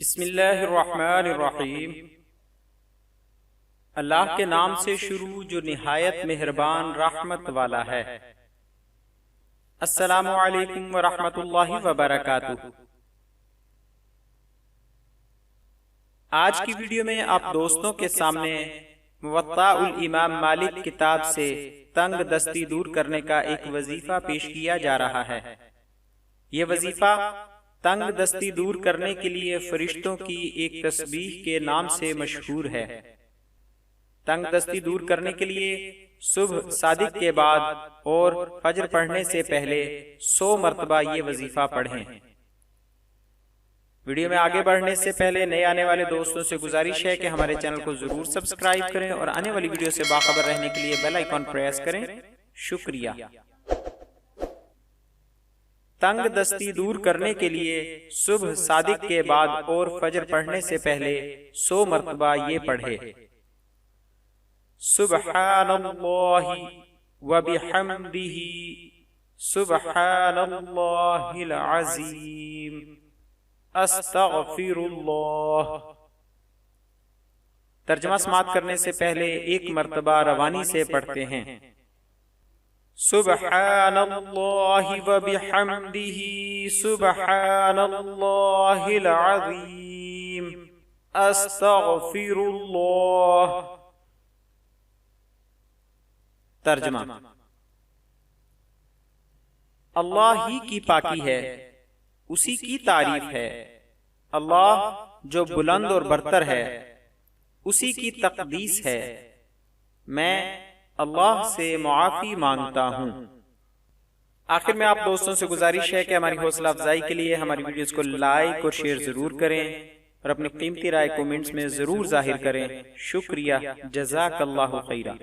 بسم اللہ الرحمن الرحیم۔ اللہ کے نام سے شروع جو نہایت مہربان رحمت والا ہے۔ السلام علیکم ورحمۃ اللہ وبرکاتہ۔ آج کی ویڈیو میں آپ دوستوں کے سامنے موطأ الامام مالک کتاب سے تنگ دستی دور کرنے کا ایک وظیفہ پیش کیا جا رہا ہے۔ یہ وظیفہ تنگ دستی دور کرنے کے لیے فرشتوں کی ایک تسبیح کے نام سے مشہور ہے۔ تنگ دستی دور کرنے کے لیے صبح صادق کے بعد اور فجر پڑھنے سے پہلے 100 مرتبہ یہ وظیفہ پڑھیں۔ ویڈیو میں آگے بڑھنے سے پہلے نئے آنے والے دوستوں سے گزارش ہے کہ ہمارے چینل کو ضرور سبسکرائب کریں اور آنے والی ویڈیو سے باخبر رہنے کے لیے بیل آئیکن پریس کریں۔ شکریہ۔ تنگ دستی دور کرنے کے لیے صبح صادق کے بعد اور فجر پڑھنے سے پہلے 100 مرتبہ یہ پڑھے۔ سبحان اللہ وبحمدہ سبحان اللہ العظیم استغفر اللہ۔ ترجمہ سماعت کرنے سے پہلے ایک مرتبہ روانی سے پڑھتے ہیں۔ سبحان اللہ وبحمدہ سبحان اللہ العظیم استغفر اللہ۔ ترجمہ: اللہ ہی کی پاکی ہے، اسی کی تعریف ہے۔ اللہ جو بلند اور برتر ہے، اسی کی تقدیس ہے۔ میں اللہ سے معافی مانگتا ہوں۔ آخر میں آپ دوستوں سے گزارش ہے کہ ہماری حوصلہ افزائی کے لیے ہماری ویڈیوز کو لائک اور شیئر ضرور کریں اور اپنی قیمتی رائے کومنٹس میں ضرور ظاہر کریں۔ شکریہ، جزاک اللہ خیرہ۔